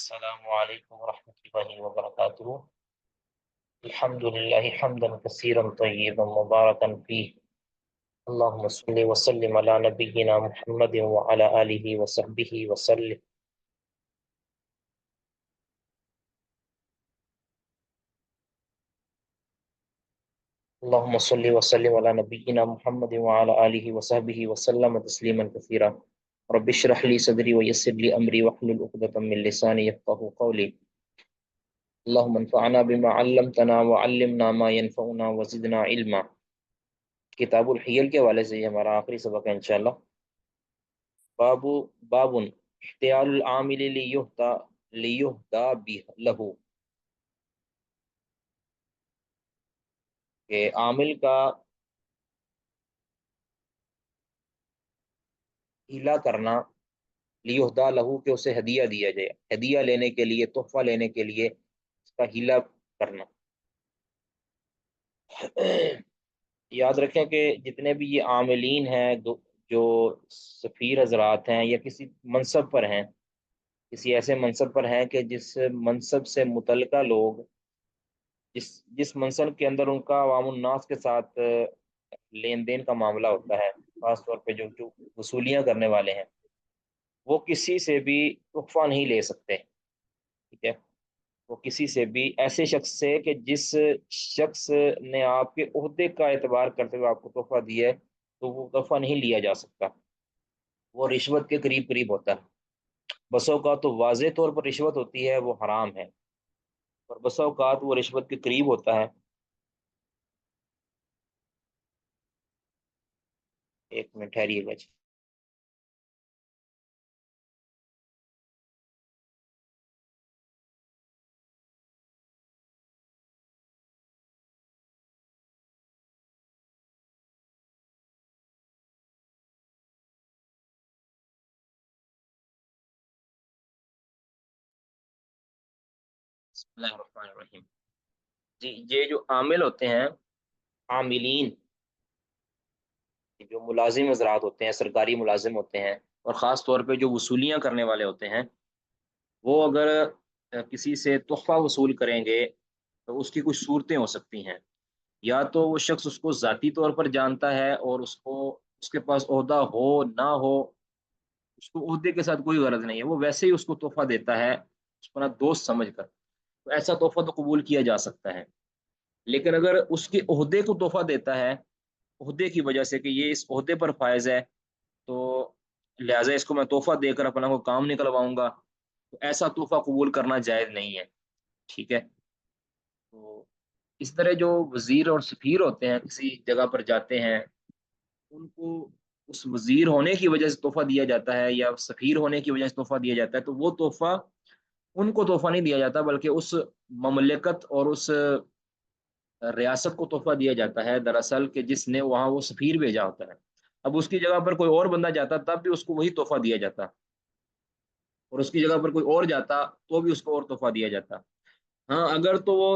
السلام علیکم ورحمۃ اللہ وبرکاتہ۔ الحمد للہ حمدا کثیرا طیبا مبارکا فیہ، اللہم صلی وسلم علی نبینا محمد وعلی آلہ وصحبہ وسلم۔ اللہم صلی وسلم علی نبینا محمد وعلی آلہ وصحبہ وسلم تسلیما کثیرا۔ رب اشرح لی صدری ویسر لی امری واحلل عقدۃ من لسانی یفقہوا قولی۔ اللہم انفعنا بما علمتنا وعلمنا ما ينفعنا وزدنا علما۔ کتاب الحیل کے حوالے سے یہ ہمارا آخری سبق ہے انشاءاللہ۔ باب احتیال العامل لیہدا لہو، کہ عامل کا ہیلا کرنا، لیہدا لہو، کہ اسے ہدیہ دیا جائے، ہدیہ لینے کے لیے، تحفہ لینے کے لیے اس کا ہیلا کرنا۔ یاد رکھیں کہ جتنے بھی یہ عاملین ہیں، جو سفیر حضرات ہیں یا کسی منصب پر ہیں، کسی ایسے منصب پر ہیں کہ جس منصب سے متعلقہ لوگ، جس منصب کے اندر ان کا عوام الناس کے ساتھ لین دین کا معاملہ ہوتا ہے، خاص طور پہ جو وصولیاں کرنے والے ہیں، وہ کسی سے بھی تحفہ نہیں لے سکتے، ٹھیک ہے؟ وہ کسی سے بھی، ایسے شخص سے کہ جس شخص نے آپ کے عہدے کا اعتبار کرتے ہوئے آپ کو تحفہ دیا ہے، تو وہ تحفہ نہیں لیا جا سکتا، وہ رشوت کے قریب قریب ہوتا ہے۔ بسا اوقات تو واضح طور پر رشوت ہوتی ہے، وہ حرام ہے، اور بسا اوقات وہ رشوت کے قریب ہوتا ہے۔ ایک منٹ ٹھہریے گا جی۔ بسم اللہ الرحمن الرحیم۔ جی، یہ جو عامل ہوتے ہیں، عاملین، جو ملازم حضرات ہوتے ہیں، سرکاری ملازم ہوتے ہیں، اور خاص طور پہ جو وصولیاں کرنے والے ہوتے ہیں، وہ اگر کسی سے تحفہ وصول کریں گے تو اس کی کچھ صورتیں ہو سکتی ہیں۔ یا تو وہ شخص اس کو ذاتی طور پر جانتا ہے اور اس کے پاس عہدہ ہو نہ ہو، اس کو عہدے کے ساتھ کوئی غرض نہیں ہے، وہ ویسے ہی اس کو تحفہ دیتا ہے اس کو اپنا دوست سمجھ کر، تو ایسا تحفہ تو قبول کیا جا سکتا ہے۔ لیکن اگر اس کے عہدے کو تحفہ دیتا ہے، عہدے کی وجہ سے کہ یہ اس عہدے پر فائز ہے، تو لہٰذا اس کو میں تحفہ دے کر اپنا کوئی کام نکلواؤں گا، تو ایسا تحفہ قبول کرنا جائز نہیں ہے، ٹھیک ہے؟ تو اس طرح جو وزیر اور سفیر ہوتے ہیں، کسی جگہ پر جاتے ہیں، ان کو اس وزیر ہونے کی وجہ سے تحفہ دیا جاتا ہے یا سفیر ہونے کی وجہ سے تحفہ دیا جاتا ہے، تو وہ تحفہ ان کو تحفہ نہیں دیا جاتا، بلکہ اس مملکت اور اس ریاست کو تحفہ دیا جاتا ہے دراصل، کہ جس نے وہاں وہ سفیر بھیجا ہوتا ہے۔ اب اس کی جگہ پر کوئی اور بندہ جاتا تب بھی اس کو وہی تحفہ دیا جاتا، اور اس کی جگہ پر کوئی اور جاتا تو بھی اس کو اور تحفہ دیا جاتا۔ ہاں، اگر تو وہ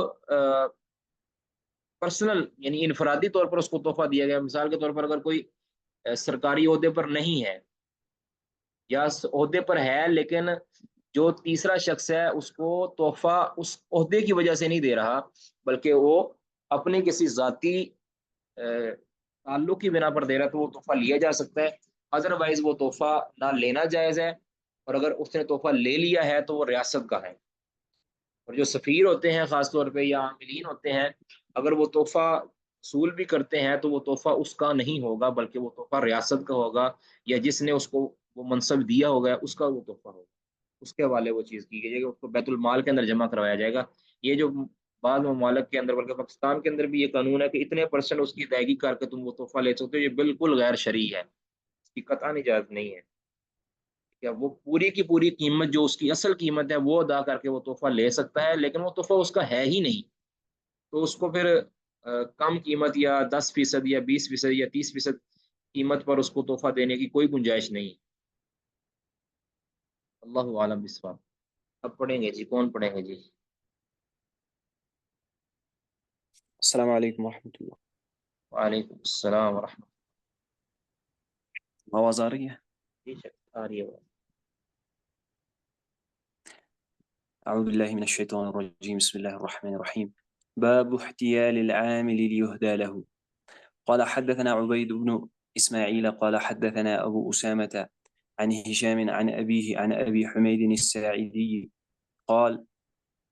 پرسنل، یعنی انفرادی طور پر اس کو تحفہ دیا گیا، مثال کے طور پر اگر کوئی سرکاری عہدے پر نہیں ہے یا عہدے پر ہے لیکن جو تیسرا شخص ہے اس کو تحفہ اس عہدے کی وجہ سے نہیں دے رہا، بلکہ وہ اپنے کسی ذاتی تعلق کی بنا پر دے رہا، تو وہ تحفہ لیا جا سکتا ہے۔ ادروائز وہ تحفہ نہ لینا جائز ہے، اور اگر اس نے تحفہ لے لیا ہے تو وہ ریاست کا ہے۔ اور جو سفیر ہوتے ہیں خاص طور پہ، یا عاملین ہوتے ہیں، اگر وہ تحفہ وصول بھی کرتے ہیں تو وہ تحفہ اس کا نہیں ہوگا، بلکہ وہ تحفہ ریاست کا ہوگا، یا جس نے اس کو وہ منصب دیا ہوگا اس کا وہ تحفہ ہوگا، اس کے حوالے وہ چیز کی جائے گی، اس کو بیت المال کے اندر جمع کروایا جائے گا۔ یہ جو بعض ممالک کے اندر، بلکہ پاکستان کے اندر بھی یہ قانون ہے کہ اتنے پرسنٹ اس کی ادائیگی کر کے تم وہ تحفہ لے سکتے ہو، یہ بالکل غیر شرعی ہے، اس کی قطعاً اجازت نہیں ہے کہ وہ پوری کی پوری قیمت، جو اس کی اصل قیمت ہے، وہ ادا کر کے وہ تحفہ لے سکتا ہے، لیکن وہ تحفہ اس کا ہے ہی نہیں، تو اس کو پھر کم قیمت یا 10% یا 20% یا 30% قیمت پر اس کو تحفہ دینے کی کوئی گنجائش نہیں۔ اللہ عالم بالصواب۔ اب پڑھیں گے جی، کون پڑھیں گے جی؟ السلام علیکم ورحمۃ اللہ۔ وعلیکم السلام ورحمۃ آواز آ رہی ہے؟ اللہ۔ جی شک آ رہی ہے۔ أعوذ بالله من الشيطان الرجيم بسم الله الرحمن الرحيم باب احتيال العامل ليهدى له قال حدثنا عبيد بن إسماعيل قال حدثنا أبو أسامة عن هشام عن أبيه عن أبي حميد الساعدي قال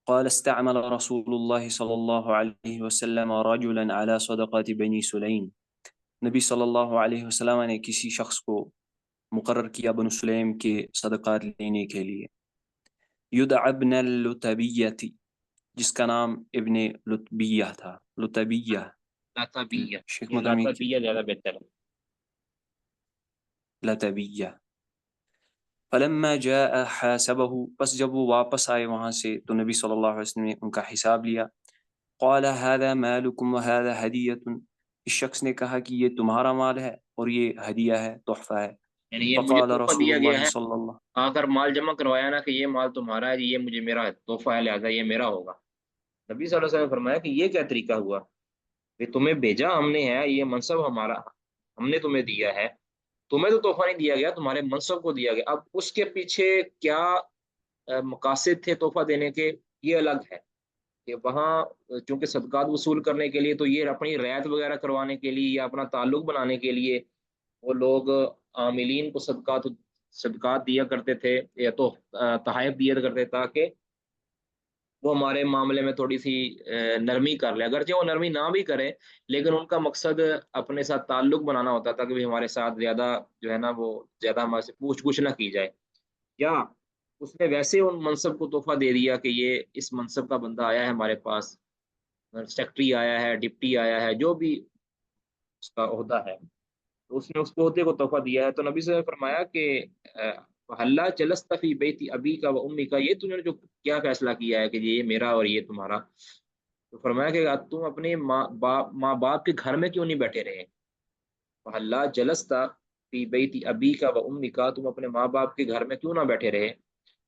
قال استعمل رسول الله صلى الله عليه وسلم رجلا على صدقة بني سليم نبی صلی اللہ علیہ وسلم نے کسی شخص کو مقرر کیا بنو سلیم کے صدقات لینے کے لیے یدعى ابن اللتبیہ جس کا نام ابن لتبیہ تھا لتبیہ لاتبیہ، شیخ یہ مدامی لاتبیہ زیادہ بہتر ہے۔ لتبیہ فلما جاء حاسبه پس جب وہ واپس آئے وہاں سے تو نبی صلی اللہ علیہ وسلم نے ان کا حساب لیا قال هذا مالكم وهذا هدیۃ اس شخص نے کہا کہ یہ تمہارا مال ہے اور یہ ہدیہ ہے تحفہ ہے یعنی یہ مجھے فقال تحفہ رسول دیا گیا اللہ ہے، صلی اللہ آ کر مال جمع کروایا نا کہ یہ مال تمہارا ہے، یہ مجھے میرا تحفہ ہے، لہٰذا یہ میرا ہوگا۔ نبی صلی اللہ علیہ وسلم نے فرمایا کہ یہ کیا طریقہ ہوا کہ تمہیں بھیجا ہم نے ہے، یہ منصب ہمارا، ہم نے تمہیں دیا ہے، تمہیں تو تحفہ نہیں دیا گیا، تمہارے منصب کو دیا گیا۔ اب اس کے پیچھے کیا مقاصد تھے تحفہ دینے کے، یہ الگ ہے کہ وہاں چونکہ صدقات وصول کرنے کے لیے تو یہ اپنی رعایت وغیرہ کروانے کے لیے یا اپنا تعلق بنانے کے لیے وہ لوگ عاملین کو صدقات دیا کرتے تھے یا تو تحائف دیا کرتے تاکہ وہ ہمارے معاملے میں تھوڑی سی نرمی کر لے، اگرچہ وہ نرمی نہ بھی کرے لیکن ان کا مقصد اپنے ساتھ تعلق بنانا ہوتا تھا کہ بھی ہمارے ساتھ زیادہ جو ہے نا وہ زیادہ ہمارے سے پوچھ گچھ نہ کی جائے، یا اس نے ویسے ان منصب کو تحفہ دے دیا کہ یہ اس منصب کا بندہ آیا ہے ہمارے پاس، سیکٹری آیا ہے، ڈپٹی آیا ہے، جو بھی اس کا عہدہ ہے، تو اس نے اس عہدے کو تحفہ دیا ہے۔ تو نبی صلی اللہ علیہ وسلم نے فرمایا کہ حلّہ جلست فی بیت ابی کا و امی کا، یہ تم نے جو کیا فیصلہ کیا ہے کہ یہ میرا اور یہ تمہارا، تو فرمایا کہ تم اپنے ماں باپ کے گھر میں کیوں نہیں بیٹھے رہے؟ حلّہ جلست فی بیت ابی کا و امی کا، تم اپنے ماں باپ کے گھر میں کیوں نہ بیٹھے رہے؟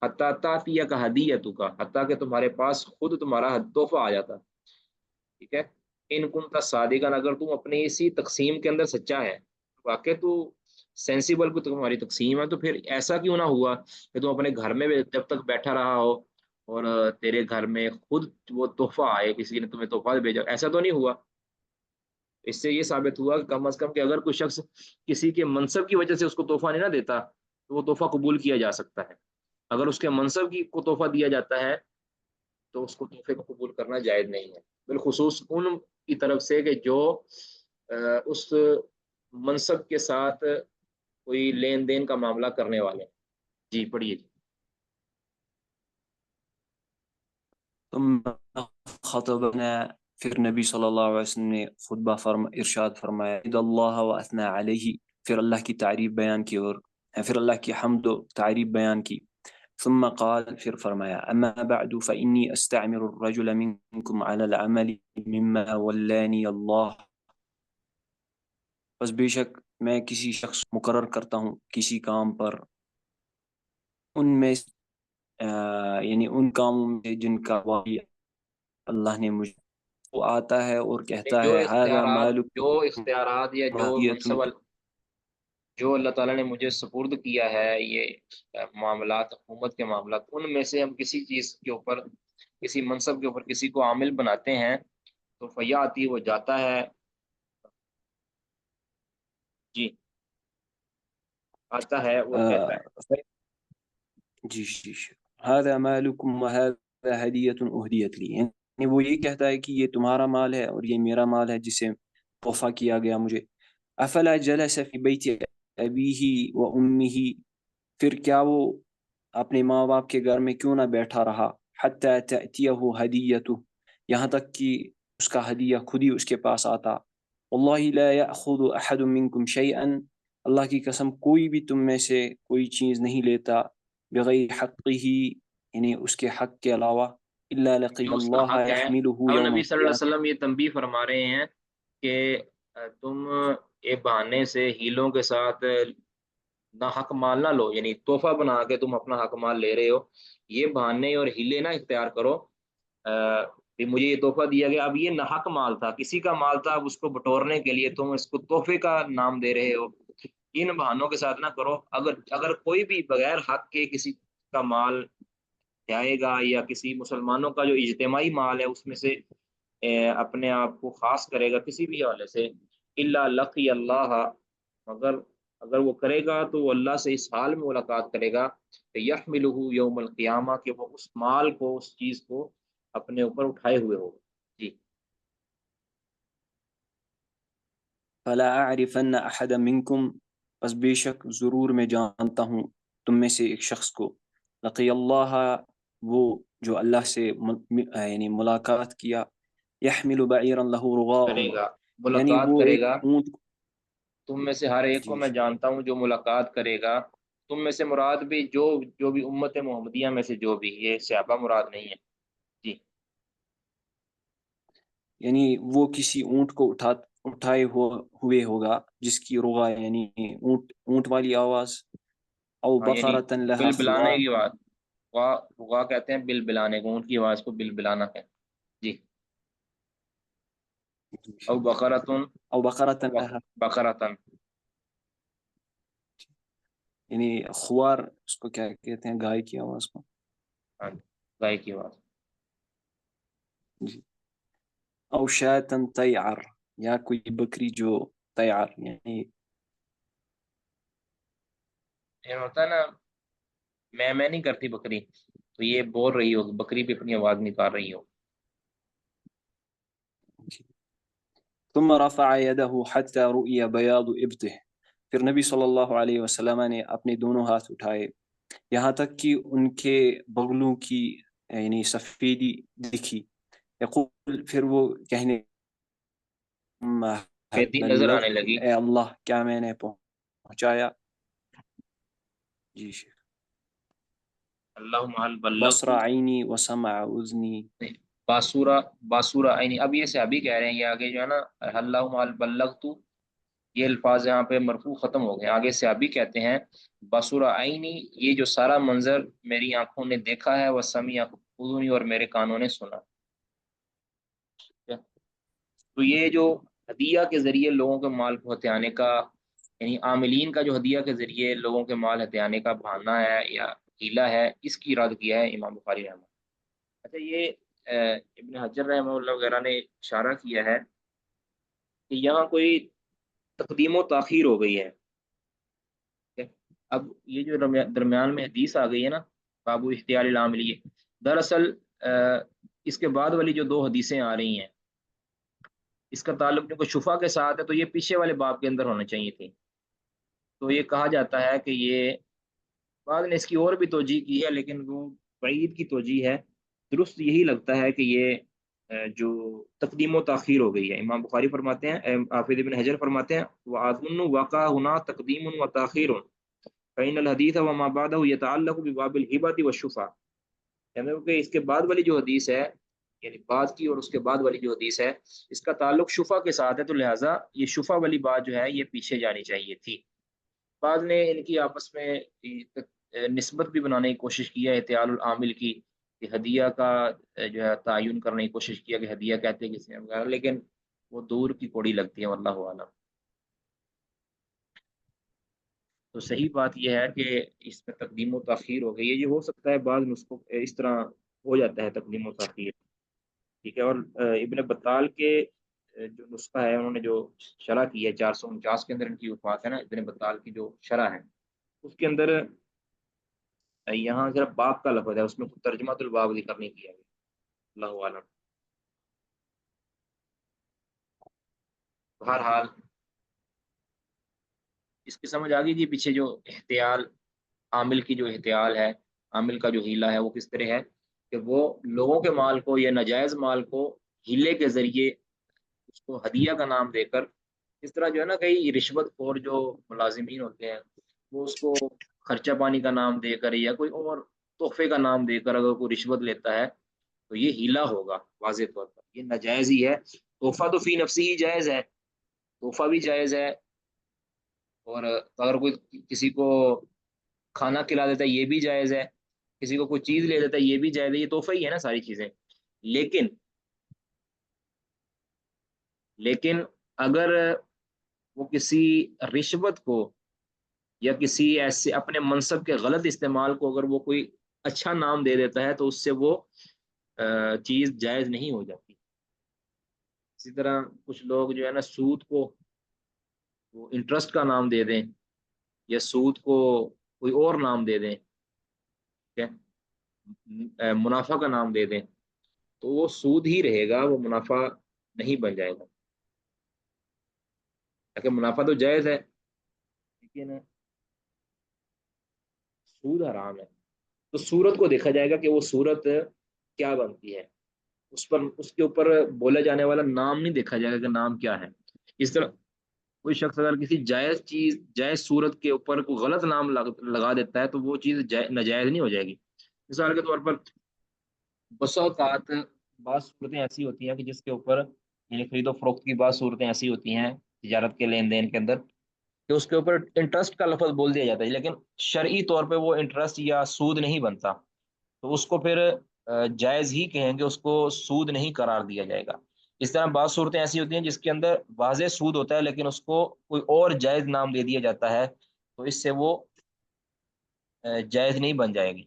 حتیٰ تاتیہ کا ہدیۃ کا، حتیٰ کہ تمہارے پاس خود تمہارا تحفہ آ جاتا، ٹھیک ہے۔ ان کنت صادقا، اگر تم اپنی اسی تقسیم کے اندر سچا ہے، واقع تو سینسیبل کو تمہاری تقسیم ہے، تو پھر ایسا کیوں نہ ہوا کہ تم اپنے گھر میں جب تک بیٹھا رہا ہو اور تیرے گھر میں خود وہ تحفہ آئے، کسی نے تمہیں تحفہ بھیجا، ایسا تو نہیں ہوا۔ اس سے یہ ثابت ہوا کہ کم از کم کہ اگر کوئی شخص کسی کے منصب کی وجہ سے اس کو تحفہ نہیں نہ دیتا تو وہ تحفہ قبول کیا جا سکتا ہے، اگر اس کے منصب کی کو تحفہ دیا جاتا ہے تو اس کو تحفے کو قبول کرنا جائز نہیں ہے، بالخصوص ان کی طرف سے کہ جو اس منصب کے ساتھ کوئی لین دین کا معاملہ کرنے والے ہیں۔ جی پڑھیے جی۔ ثم خطبنا پھر نبی صلی اللہ علیہ وسلم نے خطبہ ارشاد فرمایا اذا اللہ و اثنا علیہ پھر اللہ کی تعریف بیان کی اور پھر اللہ کی حمد و تعریف بیان کی ثم قال پھر فرمایا اما بعد فإني استعمر الرجل منكم على العمل مما ولاني اللہ بس بے شک میں کسی شخص مقرر کرتا ہوں کسی کام پر ان میں یعنی ان کاموں میں جن کا واقعی اللہ نے مجھے وہ آتا ہے اور کہتا جو ہے هذا اختیارات جو مالكم اختیارات یا جو وهدية منصب جو اللہ تعالیٰ نے مجھے سپرد کیا ہے، یہ معاملات حکومت کے معاملات، ان میں سے ہم کسی چیز کے اوپر، کسی منصب کے اوپر کسی کو عامل بناتے ہیں تو فیاتی وہ جاتا ہے، جی آتا ہے اور کہتا ہے۔ جی جی هذا مالكم وهذا هدية أهديت لي یعنی وہ یہ کہتا ہے کہ یہ تمہارا مال ہے اور یہ میرا مال ہے جسے تحفہ کیا گیا مجھے افلا جلس في بيت أبيه وأمه پھر کیا وہ اپنے ماں باپ کے گھر میں کیوں نہ بیٹھا رہا حتى تأتيه هديته یہاں تک کہ اس کا ہدیہ خود ہی اس کے پاس آتا والله لا يأخذ أحد منكم شيئا اللہ کی قسم کوئی بھی تم میں سے کوئی چیز نہیں لیتا بغیر حقہ یعنی اس کے حق کے علاوہ الا لقي جو اس کا اللہ حق ہے۔ يحمله اب يوم نبی صلی اللہ علیہ القيامة وسلم یہ تنبیہ فرما رہے ہیں کہ تم ایک بہانے سے ہیلوں کے ساتھ نہ حق مال نہ لو، یعنی تحفہ بنا کے تم اپنا حق مال لے رہے ہو، یہ بہانے اور ہیلے نہ اختیار کرو کہ مجھے یہ تحفہ دیا گیا، اب یہ نہ حق مال تھا، کسی کا مال تھا، اب اس کو بٹورنے کے لیے تم اس کو تحفے کا نام دے رہے ہو، ان بہانوں کے ساتھ نہ کرو۔ اگر کوئی بھی بغیر حق کے کسی کا مال کھائے گا یا کسی مسلمانوں کا جو اجتماعی مال ہے اس میں سے اپنے آپ کو خاص کرے گا کسی بھی حوالے سے، الا لقی اللہ، مگر اگر وہ کرے گا تو وہ اللہ سے اس حال میں ملاقات کرے گا کہ یحملہ یوم القیامہ، کہ وہ اس مال کو، اس چیز کو اپنے اوپر اٹھائے ہوئے ہوگا۔ جی فلا اعرفن احد منکم، بس بے شک ضرور میں جانتا ہوں تم میں سے ایک شخص کو، لقی اللہ، وہ جو اللہ سے یعنی ملاقات کیا، یحمل بعیرا له رغاء، کرے گا، یعنی ملاقات وہ کرے ایک گا، اونٹ۔ تم میں سے ہر ایک کو جی میں جانتا ہوں جو ملاقات کرے گا، تم میں سے مراد بھی جو بھی امت محمدیہ میں سے جو بھی، یہ صحابہ مراد نہیں ہے۔ جی یعنی وہ کسی اونٹ کو اٹھائے ہوئے ہوگا جس کی رغا یعنی اونٹ والی آواز، او ہاں، یعنی بقرۃ بل لها بلانے خوار، کی بات، غوا کہتے ہیں بل بلانے کو، اونٹ کی آواز کو بل بلانا ہے۔ جی، او بقرتن، او بقرۃ لها، بقرتن، یعنی خوار اس کو کیا کہتے ہیں، گائے کی آواز کو۔ ہاں، گائے کی آواز۔ جی، او شاة تیعر، یا کوئی بکری جو تیعر یعنی یہ ہوتا ہے نا، میں نہیں کرتی بکری، تو یہ بول رہی ہوگی، بکری بھی اپنی آواز نکال رہی ہو۔ ثم رفع يده حتى رؤي بياض ابطه، پھر نبی صلی اللہ علیہ وسلم نے اپنے دونوں ہاتھ اٹھائے یہاں تک کہ ان کے بغلوں کی یعنی سفیدی دکھی، یقول، پھر وہ کہنے، کہتی نظر آنے بلغت، لگی، اے اللہ کیا میں نے پہنچایا؟ جی شیخ، اللہم حل بلغت، بصر عینی وسمع اذنی، باسورہ، باسورہ عینی، اب یہ صحابی کہہ رہے ہیں، یہ آگے جو ہے نا، اللہم حل بلغت، یہ الفاظ یہاں پہ مرفوع ختم ہو گئے، آگے صحابی کہتے ہیں باسورہ عینی، یہ جو سارا منظر میری آنکھوں نے دیکھا ہے، وہ سمیع اذنی، اور میرے کانوں نے سنا۔ تو یہ جو ہدیہ کے ذریعے لوگوں کے مال کو ہتھیانے کا، یعنی عاملین کا جو ہدیہ کے ذریعے لوگوں کے مال ہتھیانے کا بہانہ ہے یا ہیلہ ہے، اس کی رد کیا ہے امام بخاری رحمہ۔ اچھا، یہ ابن حجر رحمہ اللہ وغیرہ نے اشارہ کیا ہے کہ یہاں کوئی تقدیم و تاخیر ہو گئی ہے۔ اب یہ جو درمیان میں حدیث آ گئی ہے نا، باب اختیار العاملی، دراصل اس کے بعد والی جو دو حدیثیں آ رہی ہیں، اس کا تعلق جو شفا کے ساتھ ہے، تو یہ پیچھے والے باب کے اندر ہونا چاہیے تھی۔ تو یہ کہا جاتا ہے کہ یہ، بعد نے اس کی اور بھی توجیہ کی ہے لیکن وہ بعید کی توجیہ ہے، درست یہی لگتا ہے کہ یہ جو تقدیم و تاخیر ہو گئی ہے۔ امام بخاری فرماتے ہیں، حافظ ابن حجر فرماتے ہیں، وَأَظُنُّ وَقَعَ هُنَا تَقْدِيمٌ وَتَأْخِيرٌ فَإِنَّ الْحَدِيثَ وَمَا بَعْدَهُ يَتَعَلَّقُ بِبَابِ الْهِبَةِ وَالشُّفَعَةِ، یعنی کہ اس کے بعد والی جو حدیث ہے، یعنی بعد کی اور اس کے بعد والی جو حدیث ہے، اس کا تعلق شفا کے ساتھ ہے، تو لہٰذا یہ شفا والی بات جو ہے یہ پیچھے جانی چاہیے تھی۔ بعض نے ان کی آپس میں نسبت بھی بنانے کی کوشش کی ہے احتیال العامل کی، کہ ہدیہ کا جو ہے تعین کرنے کی کوشش کیا کہ ہدیہ کہتے ہیں کسی نے وغیرہ، لیکن وہ دور کی کوڑی لگتی ہے، واللہ اعلم۔ تو صحیح بات یہ ہے کہ اس میں تقدیم و تاخیر ہو گئی ہے، یہ ہو سکتا ہے بعض نسخوں اس طرح ہو جاتا ہے تقدیم و تاخیر، ٹھیک ہے۔ اور ابن بطال کے جو نسخہ ہے، انہوں نے جو شرح کی ہے 449 کے اندر ان کی وفات ہے نا، ابن بطال کی جو شرح ہے اس کے اندر یہاں صرف باب کا لفظ ہے، اس میں ترجمہ الباب ذکر نہیں کیا گیا، اللہ عالم۔ بہرحال اس کی سمجھ آ گئی جی، پیچھے جو احتیال، عامل کی جو احتیال ہے، عامل کا جو ہیلہ ہے وہ کس طرح ہے کہ وہ لوگوں کے مال کو یا ناجائز مال کو ہیلے کے ذریعے اس کو ہدیہ کا نام دے کر، اس طرح جو ہے نا کئی رشوت خور جو ملازمین ہوتے ہیں، وہ اس کو خرچہ پانی کا نام دے کر یا کوئی اور تحفے کا نام دے کر اگر کوئی رشوت لیتا ہے تو یہ ہیلا ہوگا، واضح طور پر یہ ناجائز ہی ہے۔ تحفہ تو فی نفسی ہی جائز ہے، تحفہ بھی جائز ہے، اور اگر کوئی کسی کو کھانا کھلا دیتا ہے یہ بھی جائز ہے، کسی کو کوئی چیز لے دیتا ہے یہ بھی جائز ہے، یہ تحفہ ہی ہے نا ساری چیزیں۔ لیکن لیکن اگر وہ کسی رشوت کو یا کسی ایسے اپنے منصب کے غلط استعمال کو اگر وہ کوئی اچھا نام دے دیتا ہے تو اس سے وہ چیز جائز نہیں ہو جاتی۔ اسی طرح کچھ لوگ جو ہے نا سود کو وہ انٹرسٹ کا نام دے دیں، یا سود کو کوئی اور نام دے دیں، ٹھیک ہے، منافع کا نام دے دیں، تو وہ سود ہی رہے گا، وہ منافع نہیں بن جائے گا۔ تاکہ منافع تو جائز ہے، لیکن سود حرام ہے۔ تو صورت کو دیکھا جائے گا کہ وہ صورت کیا بنتی ہے، اس پر اس کے اوپر بولا جانے والا نام نہیں دیکھا جائے گا کہ نام کیا ہے۔ اس طرح کوئی شخص اگر کسی جائز چیز، جائز صورت کے اوپر کوئی غلط نام لگا دیتا ہے تو وہ چیز ناجائز نہیں ہو جائے گی۔ مثال کے طور پر بسا اوقات بعض صورتیں ایسی ہوتی ہیں کہ جس کے اوپر، یعنی خرید و فروخت کی بعض صورتیں ایسی ہوتی ہیں تجارت کے لین دین کے اندر، کہ اس کے اوپر انٹرسٹ کا لفظ بول دیا جاتا ہے، لیکن شرعی طور پہ وہ انٹرسٹ یا سود نہیں بنتا، تو اس کو پھر جائز ہی کہیں گے، اس کو سود نہیں قرار دیا جائے گا۔ اس طرح بعض صورتیں ایسی ہوتی ہیں جس کے اندر واضح سود ہوتا ہے لیکن اس کو کوئی اور جائز نام دے دیا جاتا ہے، تو اس سے وہ جائز نہیں بن جائے گی۔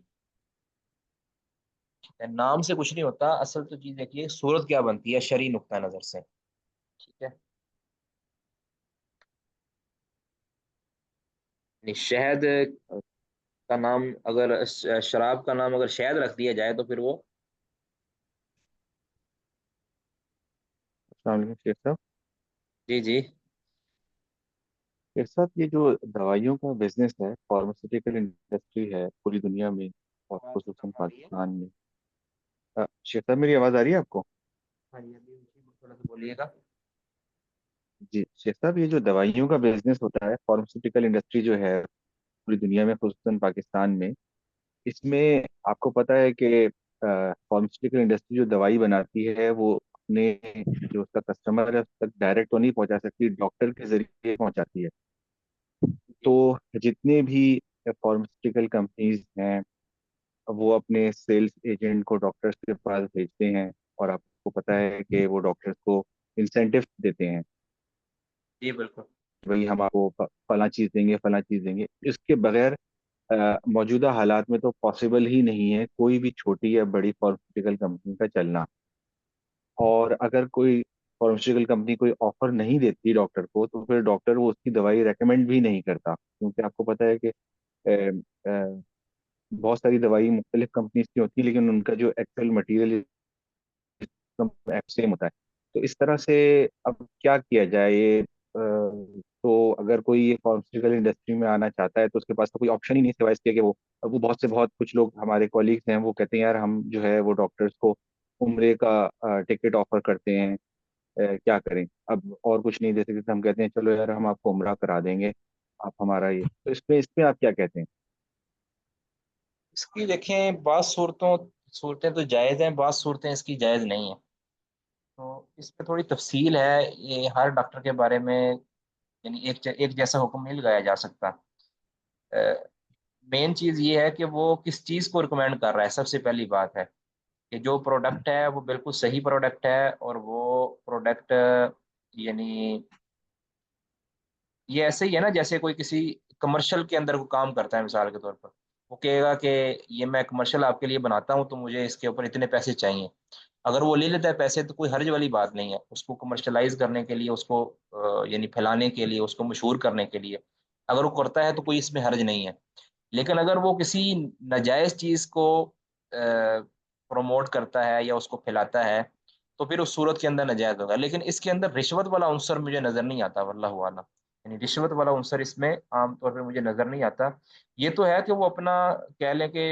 نام سے کچھ نہیں ہوتا، اصل تو چیز دیکھیے صورت کیا بنتی ہے شرعی نقطہ نظر سے، ٹھیک ہے۔ یعنی شہد کا نام اگر، شراب کا نام اگر شہد رکھ دیا جائے تو پھر وہ، السلام علیکم شیخ صاحب۔ جی جی شیخ صاحب، یہ جو دوائیوں کا بزنس ہے، فارماسیوٹیکل انڈسٹری ہے پوری دنیا میں اور آواز خصوصاً کم آ رہی ہے۔ پاکستان میں، شیخ صاحب میری آواز آ رہی ہے آپ کو؟ ہاں جی، ابھی تھوڑا سا بولیے گا۔ جی شیخ صاحب، یہ جو دوائیوں کا بزنس ہوتا ہے، فارماسیوٹیکل انڈسٹری جو ہے پوری دنیا میں خصوصاً پاکستان میں، اس میں آپ کو پتہ ہے کہ فارماسیوٹیکل انڈسٹری جو دوائی بناتی ہے وہ اپنے جو اس کا کسٹمر ہے اس تک ڈائریکٹ تو نہیں پہنچا سکتی، ڈاکٹر کے ذریعے پہنچاتی ہے۔ جی تو جتنے بھی فارماسیوٹیکل کمپنیز ہیں وہ اپنے سیلس ایجنٹ کو ڈاکٹرز کے پاس بھیجتے ہیں، اور آپ کو پتہ ہے کہ وہ ڈاکٹرز کو انسینٹیو دیتے ہیں، جی بالکل۔ وہی ہم آپ کو فلاں چیز دیں گے، فلاں چیز دیں گے۔ اس کے بغیر موجودہ حالات میں تو پاسبل ہی نہیں ہے کوئی بھی چھوٹی یا بڑی فارماسیوٹیکل کمپنی کا چلنا۔ اور اگر کوئی فارماسیوٹیکل کمپنی کوئی آفر نہیں دیتی ڈاکٹر کو تو پھر ڈاکٹر وہ اس کی دوائی ریکمینڈ بھی نہیں کرتا، کیونکہ آپ کو پتہ ہے کہ بہت ساری دوائی مختلف کمپنیز کی ہوتی ہے لیکن ان کا جو ایکچوئل مٹیریل سیم ہوتا ہے۔ تو اس طرح سے اب کیا کیا جائے یہ تو اگر کوئی یہ فارماسیوٹیکل انڈسٹری میں آنا چاہتا ہے تو اس کے پاس تو کوئی آپشن ہی نہیں سوائے اس کے کہ وہ بہت کچھ لوگ ہمارے کولیگز ہیں وہ کہتے ہیں یار ہم جو ہے وہ ڈاکٹرز کو عمرے کا ٹکٹ آفر کرتے ہیں، کیا کریں اب اور کچھ نہیں دے سکتے، ہم کہتے ہیں چلو یار ہم آپ کو عمرہ کرا دیں گے، آپ ہمارا یہ تو اس پہ آپ کیا کہتے ہیں؟ اس کی دیکھیں بعض صورتیں تو جائز ہیں، بعض صورتیں اس کی جائز نہیں ہیں، تو اس پہ تھوڑی تفصیل ہے۔ یہ ہر ڈاکٹر کے بارے میں یعنی ایک جیسا حکم نہیں لگایا جا سکتا۔ مین چیز یہ ہے کہ وہ کس چیز کو ریکمینڈ کر رہا ہے، سب سے پہلی بات ہے کہ جو پروڈکٹ ہے وہ بالکل صحیح پروڈکٹ ہے، اور وہ پروڈکٹ یعنی یہ ایسے ہی ہے نا جیسے کوئی کسی کمرشل کے اندر کو کام کرتا ہے، مثال کے طور پر وہ کہے گا کہ یہ میں کمرشل آپ کے لیے بناتا ہوں تو مجھے اس کے اوپر اتنے پیسے چاہیے، اگر وہ لے لیتا ہے پیسے تو کوئی حرج والی بات نہیں ہے، اس کو کمرشلائز کرنے کے لیے، اس کو یعنی پھیلانے کے لیے، اس کو مشہور کرنے کے لیے اگر وہ کرتا ہے تو کوئی اس میں حرج نہیں ہے۔ لیکن اگر وہ کسی ناجائز چیز کو پروموٹ کرتا ہے یا اس کو پھیلاتا ہے تو پھر اس صورت کے اندر ناجائز ہوگا، لیکن اس کے اندر رشوت والا عنصر مجھے نظر نہیں آتا، واللہ اعلم، یعنی رشوت والا عنصر اس میں عام طور پہ مجھے نظر نہیں آتا۔ یہ تو ہے کہ وہ اپنا کہہ لیں کہ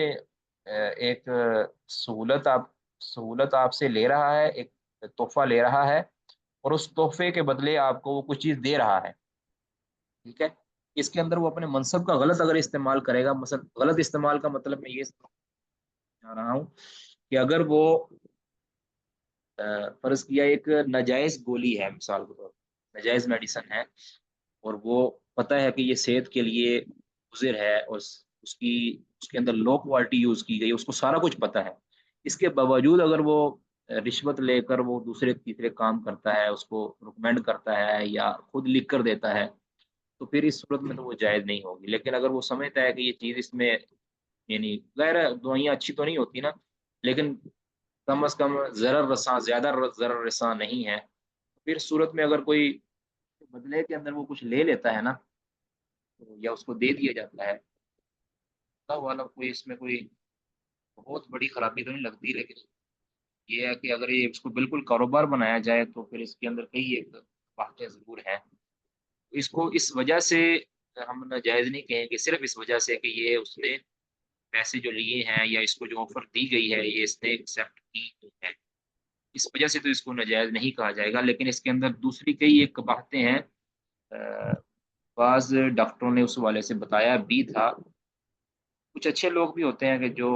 ایک سہولت آپ سے لے رہا ہے، ایک تحفہ لے رہا ہے، اور اس تحفے کے بدلے آپ کو وہ کچھ چیز دے رہا ہے، ٹھیک ہے۔ اس کے اندر وہ اپنے منصب کا غلط اگر استعمال کرے گا، مثلا غلط استعمال کا مطلب میں یہ چاہ رہا ہوں کہ اگر وہ فرض کیا ایک ناجائز گولی ہے، مثال کے طور پر ناجائز میڈیسن ہے، اور وہ پتہ ہے کہ یہ صحت کے لیے مضر ہے، اور اس کے اندر لو کوالٹی یوز کی گئی، اس کو سارا کچھ پتہ ہے، اس کے باوجود اگر وہ رشوت لے کر وہ دوسرے تیسرے کام کرتا ہے، اس کو ریکمینڈ کرتا ہے یا خود لکھ کر دیتا ہے، تو پھر اس صورت میں تو وہ جائز نہیں ہوگی۔ لیکن اگر وہ سمجھتا ہے کہ یہ چیز اس میں یعنی غیر دوائیاں اچھی تو نہیں ہوتی نا، لیکن کم از کم ضرر رساں، زیادہ ضرر رساں نہیں ہے، پھر صورت میں اگر کوئی بدلے کے اندر وہ کچھ لے لیتا ہے نا، تو یا اس کو دے دیا جاتا ہے، اللہ والا کوئی اس میں کوئی بہت بڑی خرابی تو نہیں لگتی، لیکن یہ ہے کہ اگر یہ اس کو بالکل کاروبار بنایا جائے تو پھر اس کے اندر کئی ایک باتیں ضرور ہیں، اس کو اس وجہ سے ہم ناجائز نہیں کہیں گے، صرف اس وجہ سے کہ یہ اس نے پیسے جو لیے ہیں یا اس کو جو آفر دی گئی ہے یہ اس نے ایکسیپٹ کی ہے، اس وجہ سے تو اس کو ناجائز نہیں کہا جائے گا، لیکن اس کے اندر دوسری کئی ایک باتیں ہیں، بعض ڈاکٹروں نے اس والے سے بتایا بھی تھا، کچھ اچھے لوگ بھی ہوتے ہیں کہ جو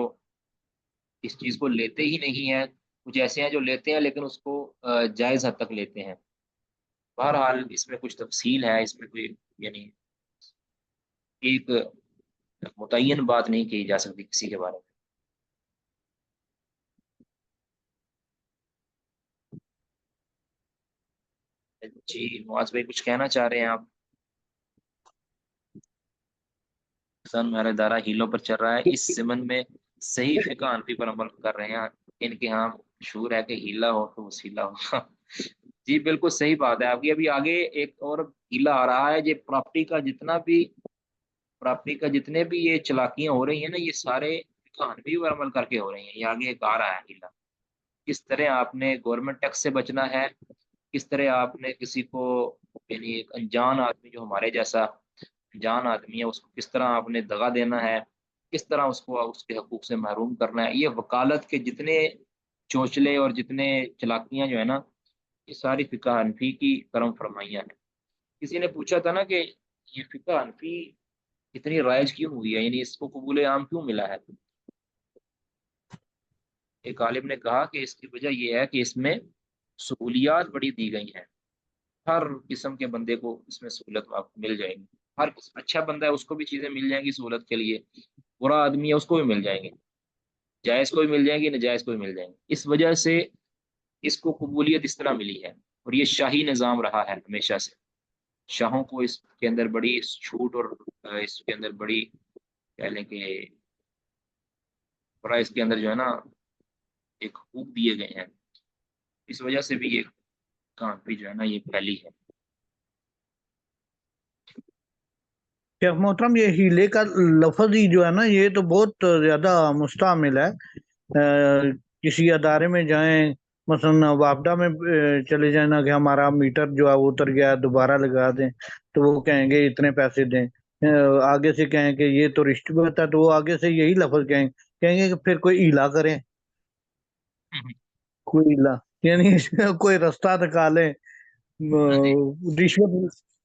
اس چیز کو لیتے ہی نہیں ہیں، کچھ ایسے ہیں جو لیتے ہیں لیکن اس کو جائز حد تک لیتے ہیں، بہرحال اس میں کچھ تفصیل ہے، اس میں کوئی یعنی ایک متعین بات نہیں کی جا سکتی کسی کے بارے میں۔ جی نواز بھائی کچھ کہنا چاہ رہے ہیں آپ؟ سن میرا دارہ ہیلوں پر چل رہا ہے، اس زمن میں صحیح فقہ حنفی پر عمل کر رہے ہیں، ان کے ہاں مشہور ہے کہ ہیلا ہو تو وسیلہ ہو جی بالکل صحیح بات ہے آپ کی، ابھی آگے ایک اور ہیلا آ رہا ہے، یہ پراپرٹی کا جتنے بھی یہ چلاکیاں ہو رہی ہیں نا، یہ سارے فقہ حنفی پر عمل کر کے ہو رہی ہیں، یہ آگے ایک آ رہا ہے ہیلا، کس طرح آپ نے گورنمنٹ ٹیکس سے بچنا ہے، کس طرح آپ نے کسی کو یعنی ایک انجان آدمی جو ہمارے جیسا جان آدمی ہے اس کو کس طرح آپ نے دغا دینا ہے، کس طرح اس کو اس کے حقوق سے محروم کرنا ہے، یہ وکالت کے جتنے چوچلے اور جتنے چلاکیاں جو ہے نا، یہ ساری فقہ حنفی کی کرم فرمائیاں ہیں۔ کسی نے پوچھا تھا نا کہ یہ فقہ حنفی اتنی رائج کیوں ہوئی ہے، یعنی اس کو قبول عام کیوں ملا ہے، ایک عالم نے کہا کہ اس کی وجہ یہ ہے کہ اس میں سہولیات بڑی دی گئی ہیں، ہر قسم کے بندے کو اس میں سہولت آپ کو مل جائے گی، ہر اچھا بندہ ہے اس کو بھی چیزیں مل جائیں گی سہولت کے لیے، برا آدمی ہے اس کو بھی مل جائیں گے، جائز کو بھی مل جائیں گی، ناجائز کو بھی مل جائیں گے، اس وجہ سے اس کو قبولیت اس طرح ملی ہے، اور یہ شاہی نظام رہا ہے ہمیشہ سے، شاہوں کو اس کے اندر بڑی چھوٹ اور اس کے اندر بڑی کہہ لیں کہ بڑا اس کے اندر جو ہے نا ایک حقوق دیے گئے ہیں، اس وجہ سے بھی یہ کام بھی جو ہے نا یہ پھیلی ہے۔ شیخ محترم یہ ہیلے کا لفظ ہی جو ہے نا یہ تو بہت زیادہ مستعمل ہے، کسی ادارے میں جائیں مثلا وابڈا میں چلے جائیں نا کہ ہمارا میٹر جو ہے وہ اتر گیا دوبارہ لگا دیں، تو وہ کہیں گے اتنے پیسے دیں، آگے سے کہیں کہ یہ تو رشوت ہے تو وہ آگے سے یہی لفظ کہیں گے کہ پھر کوئی ایلا کریں، کوئی ایلا یعنی کوئی رستہ نکالیں، ہاں جی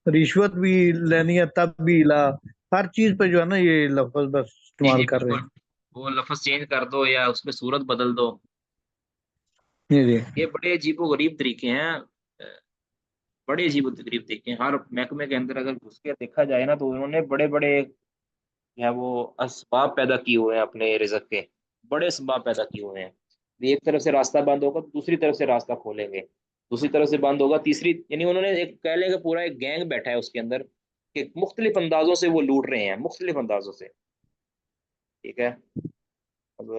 رشوت بھی لینی ہے تب بھی ایلا، ہر چیز پہ جو ہے نا یہ لفظ بس جی استعمال جی کر رہے بالکل، وہ لفظ چینج کر دو یا اس میں صورت بدل دو، ہیں جی یہ بڑے عجیب و غریب طریقے ہیں، بڑے عجیب و غریب طریقے ہیں، ہر محکمے کے اندر اگر گھس کے دیکھا جائے نا تو انہوں نے بڑے بڑے جو ہے وہ اسباب پیدا کیے ہوئے ہیں اپنے رزق کے، بڑے اسباب پیدا کیے ہوئے ہیں، ایک طرف سے راستہ بند ہوگا تو دوسری طرف سے راستہ کھولیں گے، دوسری طرف سے بند ہوگا تیسری، یعنی انہوں نے ایک کہہ لیں کہ پورا ایک گینگ بیٹھا ہے اس کے اندر کہ مختلف اندازوں سے وہ لوٹ رہے ہیں، مختلف اندازوں سے، ٹھیک ہے، اب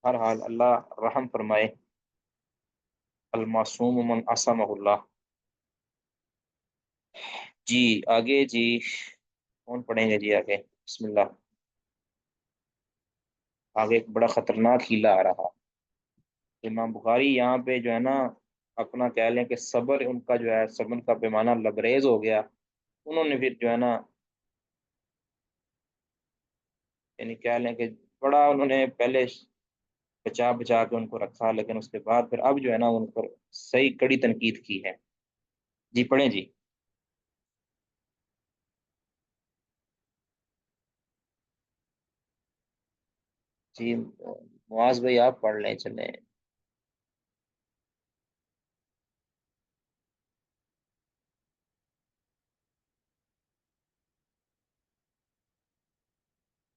ہر حال اللہ رحم فرمائے، المعصوم من عصمہ اللہ۔ جی آگے جی کون پڑھیں گے جی آگے، بسم اللہ، آگے ایک بڑا خطرناک ہیلا آ رہا، امام بخاری یہاں پہ جو ہے نا اپنا کہہ لیں کہ صبر ان کا جو ہے صبر کا پیمانہ لبریز ہو گیا، انہوں نے پھر جو ہے نا یعنی کہہ لیں کہ بڑا انہوں نے پہلے بچا بچا کے ان کو رکھا، لیکن اس کے بعد پھر اب جو ہے نا ان پر صحیح کڑی تنقید کی ہے۔ جی پڑھیں جی۔ جی معاذ بھائی آپ پڑھ لیں چلیں۔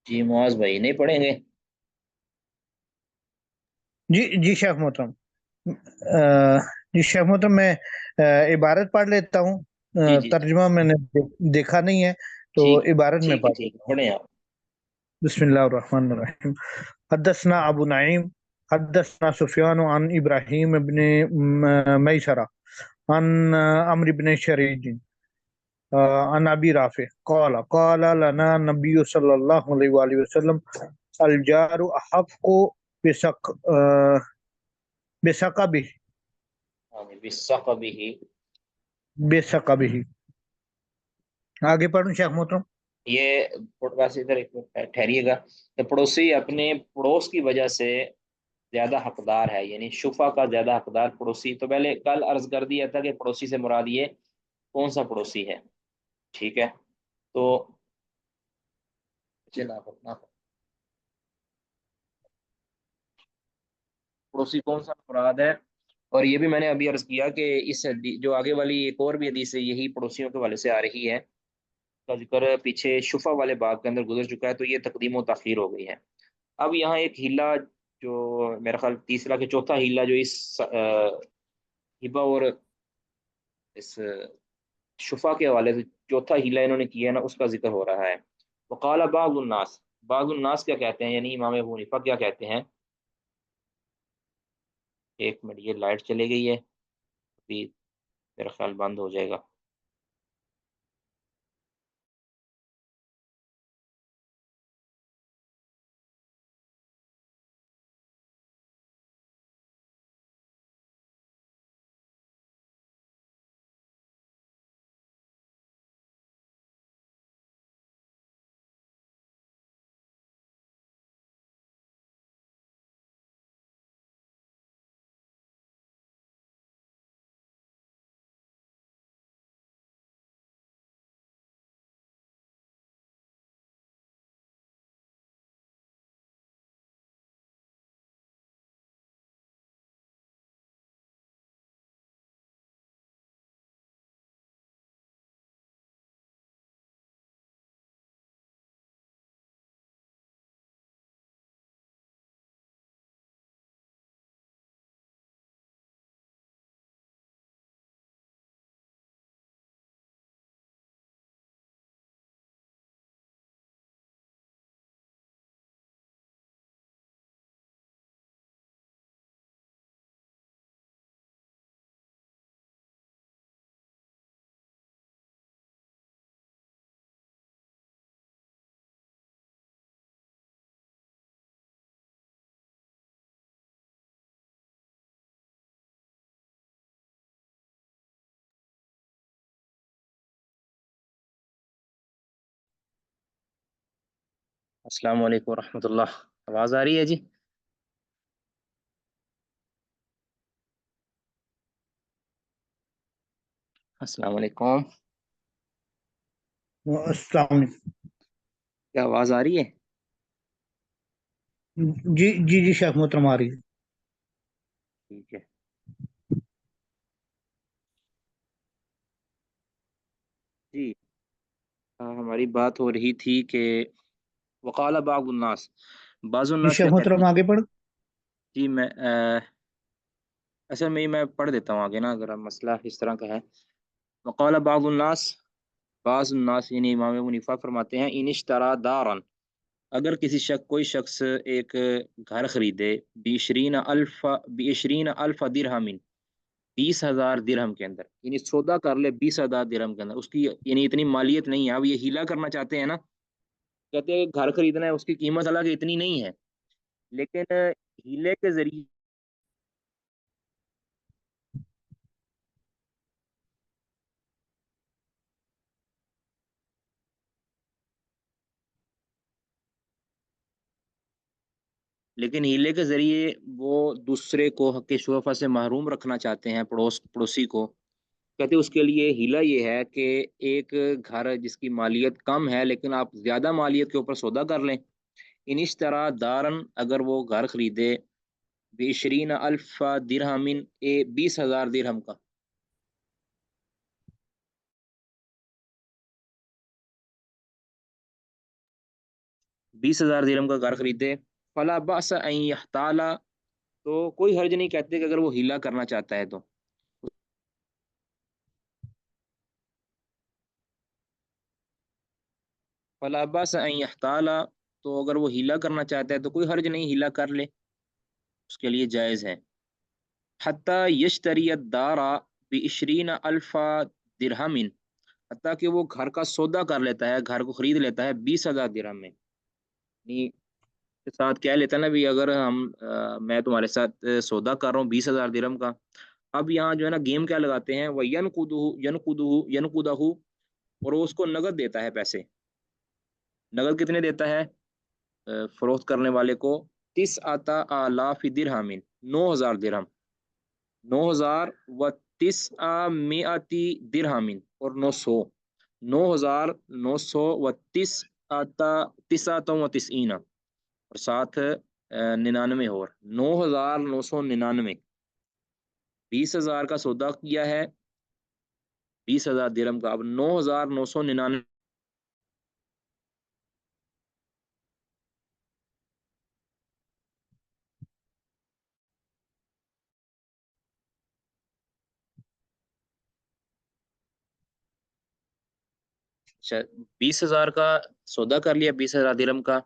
جی معاذ بھائی نہیں پڑھیں گے؟ جی جی شیخ محترم، جی شیخ محترم میں عبارت پڑھ لیتا ہوں، جی جی ترجمہ میں نے دیکھا نہیں ہے، تو ٹھیک عبارت میں ٹھیک ہے پڑھ ٹھیک دیتا ہے، ہوں. پڑھیں آپ. بسم اللہ الرحمن الرحیم. حدثنا ابو نعیم حدثنا سفیان عن ابراہیم ابن میسرہ عن عمرو بن شریج عن ابی رافع قال لنا نبی صلی اللہ علیہ وآلہ وسلم الجار احق بسقبہ بِثَقَبِهِ. بسقبہ. آگے پڑھوں شیخ محترم؟ یہ ویسے ادھر ایک منٹ ٹھہریے گا کہ پڑوسی اپنے پڑوس کی وجہ سے زیادہ حقدار ہے، یعنی شفا کا زیادہ حقدار پڑوسی. تو پہلے کل عرض کر دیا تھا کہ پڑوسی سے مراد یہ کون سا پڑوسی ہے. ٹھیک ہے، تو پڑوسی کون سا مراد ہے. اور یہ بھی میں نے ابھی عرض کیا کہ اس جو آگے والی ایک اور بھی حدیث ہے یہی پڑوسیوں کے حوالے سے آ رہی ہے، کا ذکر پیچھے شفا والے باب کے اندر گزر چکا ہے، تو یہ تقدیم و تاخیر ہو گئی ہے. اب یہاں ایک ہیلا جو میرا خیال تیسرا کہ چوتھا ہیلا جو اس ہبا اور اس شفا کے حوالے سے چوتھا ہیلا انہوں نے کیا ہے نا، اس کا ذکر ہو رہا ہے. وقال بعض الناس کیا کہتے ہیں، یعنی امام ابو حنیفہ کیا کہتے ہیں. ایک منٹ، یہ لائٹ چلے گئی ہے، ابھی میرا خیال بند ہو جائے گا. السلام علیکم ورحمۃ اللہ. آواز آ رہی ہے جی؟ السلام علیکم. السلام علیکم. کیا آواز آ رہی ہے؟ جی جی جی شیخ محترم آ رہی ہے. ٹھیک ہے. جی ہماری بات ہو رہی تھی کہ وقال بعض الناس، بعض جی الناس شیخ کیا کہتے محترم ہیں. آگے پڑھ. جی میں اصل میں پڑھ دیتا ہوں آگے نا، اگر مسئلہ اس طرح کا ہے. وقال بعض الناس یعنی امام ابو حنیفہ فرماتے ہیں ان اشترا دارن، اگر کوئی شخص ایک گھر خریدے بیشرین الف درہم، 20,000 درہم کے اندر، یعنی سودا کر لے 20,000 درہم کے اندر، اس کی یعنی اتنی مالیت نہیں ہے. اب یہ ہیلا کرنا چاہتے ہیں نا، کہتے ہیں گھر خریدنا ہے، اس کی قیمت الگ اتنی نہیں ہے، لیکن ہیلے کے ذریعے وہ دوسرے کو حق شفا سے محروم رکھنا چاہتے ہیں، پڑوسی کو. کہتے اس کے لیے ہیلا یہ ہے کہ ایک گھر جس کی مالیت کم ہے لیکن آپ زیادہ مالیت کے اوپر سودا کر لیں. انش طرح دارن، اگر وہ گھر خریدے 20,000 درہم، 20,000 درہم کا، 20,000 درہم کا گھر خریدے، فلا باس ان یحتال، تو کوئی حرج نہیں کہتے کہ اگر وہ ہیلا کرنا چاہتا ہے تو. فلا باس ان یحتالا، تو اگر وہ ہیلا کرنا چاہتا ہے تو کوئی حرج نہیں، ہیلا کر لے، اس کے لیے جائز ہے۔ حتی یشتری الدار بعشرین الف درہم، حتیٰ کہ وہ گھر کا سودا کر لیتا ہے، گھر کو خرید لیتا ہے 20,000 درہم میں، یعنی کے ساتھ کہہ لیتا ہے نا بھی اگر میں تمہارے ساتھ سودا کر رہا ہوں 20,000 درہم کا۔ اب یہاں جو ہے نا گیم کیا لگاتے ہیں، وہ ینقدہ، اور وہ اس کو نقد دیتا ہے پیسے۔ نقد کتنے دیتا ہے فروخت کرنے والے کو؟ 9,000 درہم، 9,000 درہم، 9,900 درہم، اور 900، 9,900 اور ساتھ 99 اور 9,999، 20,000 کا سودا کیا ہے 20,000 درہم کا، اب 9,999۔ اچھا، 20,000 کا سودا کر لیا 20,000 درہم کا،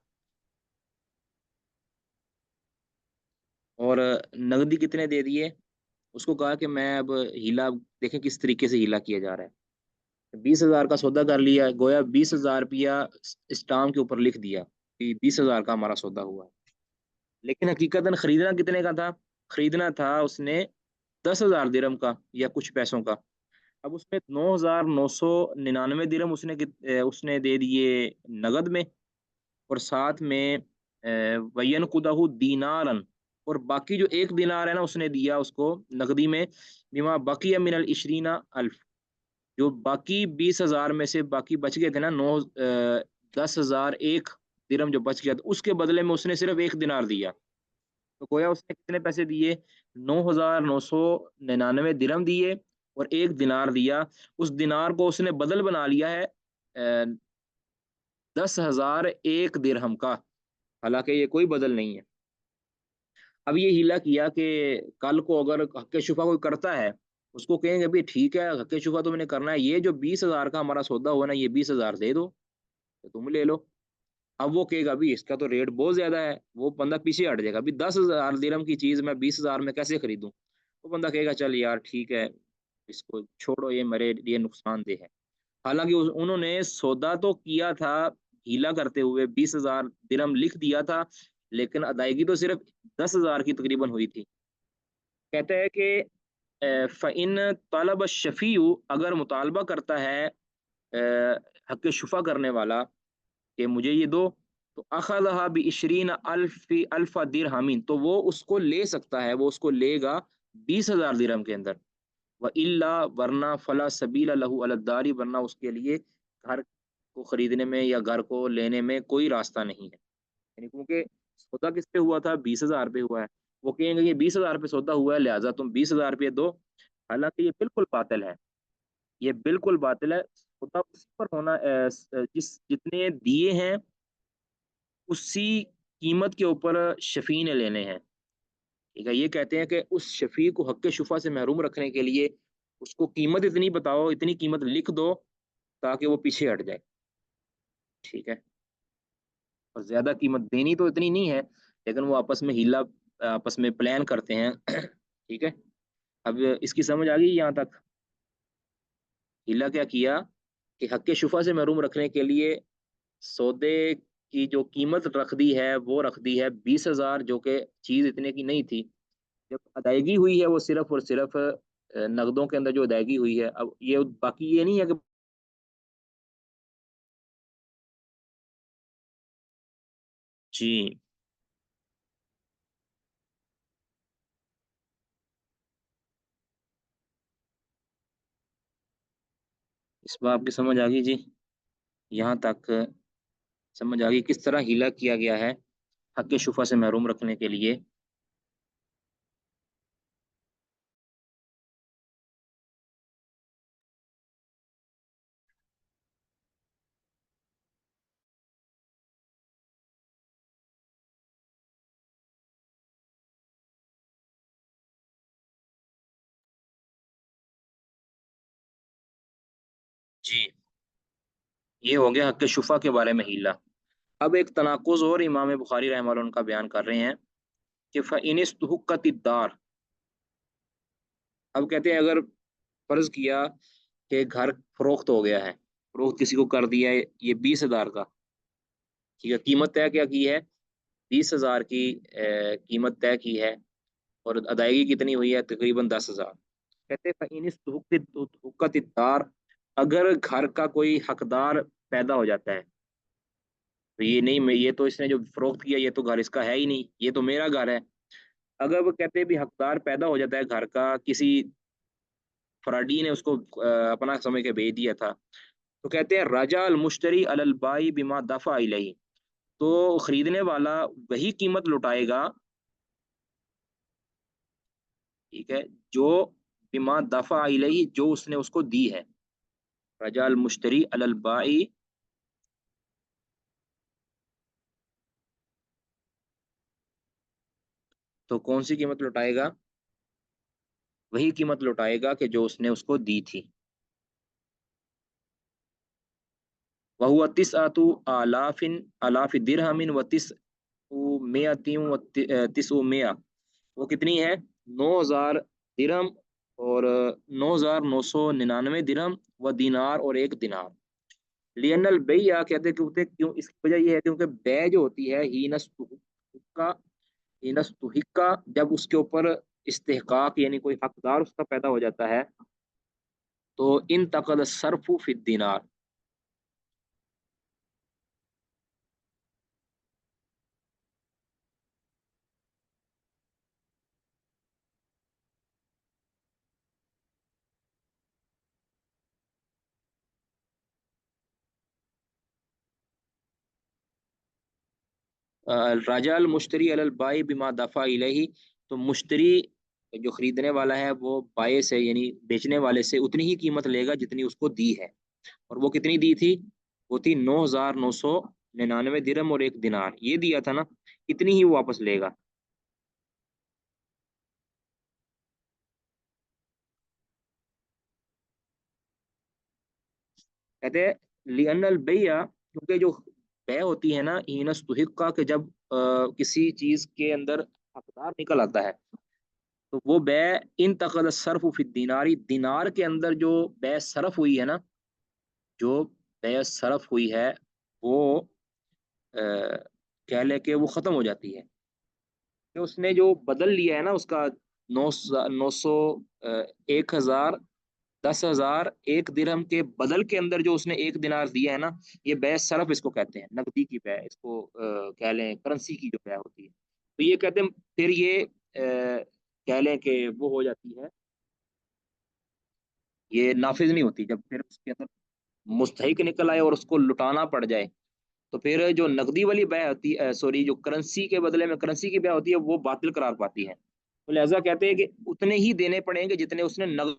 اور نقدی کتنے دے دیے؟ اس کو کہا کہ میں اب ہیلا دیکھیں کس طریقے سے ہیلا کیا جا رہا ہے۔ 20,000 کا سودا کر لیا، گویا 20,000 روپیہ اسٹام کے اوپر لکھ دیا کہ 20,000 کا ہمارا سودا ہوا ہے، لیکن حقیقتاً خریدنا کتنے کا تھا؟ خریدنا تھا اس نے 10,000 درہم کا یا کچھ پیسوں کا۔ اب اس میں 9,999 درہم اس نے دے دیے نقد میں، اور ساتھ میں وین قدہ دینارن، اور باقی جو ایک دینار ہے نا اس نے دیا اس کو نقدی میں، بما بقی من العشرین الف، جو باقی 20,000 میں سے باقی بچ گئے تھے نا 10,001 درہم جو بچ گیا تھا، اس کے بدلے میں اس نے صرف ایک دینار دیا، تو گویا اس نے کتنے پیسے دیے؟ 9,999 درہم دیے اور ایک دینار دیا، اس دینار کو اس نے بدل بنا لیا ہے 10,001 درہم کا، حالانکہ یہ کوئی بدل نہیں ہے۔ اب یہ ہیلا کیا کہ کل کو اگر حق شفا کوئی کرتا ہے، اس کو کہیں گے بھی ٹھیک ہے حق شفا تم نے کرنا ہے، یہ جو 20,000 کا ہمارا سودا ہوا نا یہ 20,000 دے دو تو تم لے لو۔ اب وہ کہے گا بھی اس کا تو ریٹ بہت زیادہ ہے، وہ بندہ پیچھے ہٹ جائے گا، بھی 10,000 درہم کی چیز میں 20,000 میں کیسے خریدوں؟ وہ بندہ کہے گا چل یار ٹھیک ہے اس کو چھوڑو، یہ میرے لیے نقصان دہ ہے۔ حالانکہ انہوں نے سودا تو کیا تھا ہیلا کرتے ہوئے، 20,000 درہم لکھ دیا تھا، لیکن ادائیگی تو صرف 10,000 کی تقریباً ہوئی تھی۔ کہتا ہے کہ فَإِن طَلَبَ الشَّفِيعُ، اگر مطالبہ کرتا ہے حق شفا کرنے والا کہ مجھے یہ دو، تو اخذها ب20 الف درہم، تو وہ اس کو لے سکتا ہے، وہ اس کو لے گا 20,000 درہم کے اندر، وَإِلَّا، ورنہ فلا سبیل لہ علی الدار، ورنہ اس کے لیے گھر کو خریدنے میں یا گھر کو لینے میں کوئی راستہ نہیں ہے، یعنی کیونکہ سودا کس پہ ہوا تھا؟ 20,000 پہ ہوا ہے، وہ کہیں گے یہ 20,000 پہ سودا ہوا ہے لہٰذا تم 20,000 روپے دو، حالانکہ یہ بالکل باطل ہے، یہ بالکل باطل ہے۔ سودا اسی پر ہونا جتنے دیے ہیں اسی قیمت کے اوپر شفیع نے لینے ہیں، ٹھیک ہے؟ یہ کہتے ہیں کہ اس شفیع کو حق شفا سے محروم رکھنے کے لیے اس کو قیمت اتنی بتاؤ، اتنی قیمت لکھ دو تاکہ وہ پیچھے ہٹ جائے، ٹھیک ہے؟ اور زیادہ قیمت دینی تو اتنی نہیں ہے، لیکن وہ آپس میں ہیلا، آپس میں پلان کرتے ہیں ٹھیک ہے؟ اب اس کی سمجھ آ گئی یہاں تک؟ ہیلا کیا کیا کہ حق شفا سے محروم رکھنے کے لیے سودے کی جو قیمت رکھ دی ہے وہ رکھ دی ہے 20,000، جو کہ چیز اتنے کی نہیں تھی، جب ادائیگی ہوئی ہے وہ صرف اور صرف نقدوں کے اندر جو ادائیگی ہوئی ہے، اب یہ باقی یہ نہیں ہے کہ جی اس بات کی سمجھ آ گئی جی؟ یہاں تک سمجھ آ گئی کس طرح ہیلا کیا گیا ہے حق شفا سے محروم رکھنے کے لیے؟ جی یہ ہو گیا حق شفا کے بارے میں ہیلا۔ اب ایک تناقض اور امام بخاری رحمہ اللہ ان کا بیان کر رہے ہیں کہ فَإِنِ اسْتُحِقَّتِ الدَّارُ، اب کہتے ہیں اگر فرض کیا کہ گھر فروخت ہو گیا ہے، فروخت کسی کو کر دیا ہے یہ 20,000 کا، ٹھیک ہے، قیمت طے کیا کی ہے، 20,000 کی قیمت طے کی ہے، اور ادائیگی کتنی ہوئی ہے، تقریباً 10,000۔ کہتے ہیں فَإِنِ اسْتُحِقَّتِ الدَّارُ، اگر گھر کا کوئی حقدار پیدا ہو جاتا ہے، تو یہ نہیں یہ تو اس نے جو فروخت کیا یہ تو گھر اس کا ہے ہی نہیں، یہ تو میرا گھر ہے۔ اگر وہ کہتے ہیں بھی حقدار پیدا ہو جاتا ہے گھر کا، کسی فراڈی نے اس کو اپنا سمجھ کے بھیج دیا تھا، تو کہتے ہیں رجا المشتری علی البائی بما دفع الیہ، تو خریدنے والا وہی قیمت لوٹائے گا، ٹھیک ہے، جو بما دفع الیہ، جو اس نے اس کو دی ہے، رجا المشتری علی البائی، تو کون سی قیمت لوٹائے گا، وہی قیمت لوٹائے گا کہ جو اس نے اس کو دی تھی۔ وَهُوَ تِسْعَةُ آلَافِ دِرْہَمٍ وَتِسْعُمِائَةٍ، وہ کتنی ہے، 9,000 درہم اور 9,999 درہم، و دینار اور 1 دینار۔ لین البیع، کہتے کیوں، اس کی وجہ یہ ہے کیونکہ بے جو ہوتی ہے ہینستحقہ، جب اس کے اوپر استحقاق یعنی کوئی حقدار اس کا پیدا ہو جاتا ہے، تو انتقل الصرف فی الدینار، راجع المشتری علی البائی بما دفع الیہ، تو مشتری جو خریدنے والا ہے وہ بائے سے یعنی بیچنے والے سے اتنی ہی قیمت لے گا جتنی اس کو دی ہے، اور وہ کتنی دی تھی، وہ تھی 9,999 درہم اور 1 دینار، یہ دیا تھا نا، اتنی ہی وہ واپس لے گا۔ کہتے ہیں لِأَنَّ الْبَيْعَ، کیونکہ جو بے ہوتی ہے نا، حین استحقہ، کہ جب کسی چیز کے اندر حقدار نکل آتا ہے، تو وہ بے انتقل الصرف فی الدیناری، دینار کے اندر جو بے صرف ہوئی ہے نا، جو بے صرف ہوئی ہے وہ کہہ لے کہ وہ ختم ہو جاتی ہے، کہ اس نے جو بدل لیا ہے نا اس کا 900 1,000 10,000 1 درہم کے بدل کے اندر جو اس نے 1 دینار دیا ہے نا، یہ بے صرف اس کو کہتے ہیں، نقدی کی بے، اس کو کہہ لیں کرنسی کی جو بے ہوتی ہے، تو یہ کہتے ہیں پھر یہ کہہ لیں کہ وہ ہو جاتی ہے، یہ نافذ نہیں ہوتی، جب پھر اس کے اندر مستحق نکل آئے اور اس کو لٹانا پڑ جائے، تو پھر جو نقدی والی بے ہوتی ہے، سوری، جو کرنسی کے بدلے میں کرنسی کی بے ہوتی ہے وہ باطل قرار پاتی ہے، تو لہذا کہتے ہیں کہ اتنے ہی دینے پڑیں گے جتنے اس نے نقد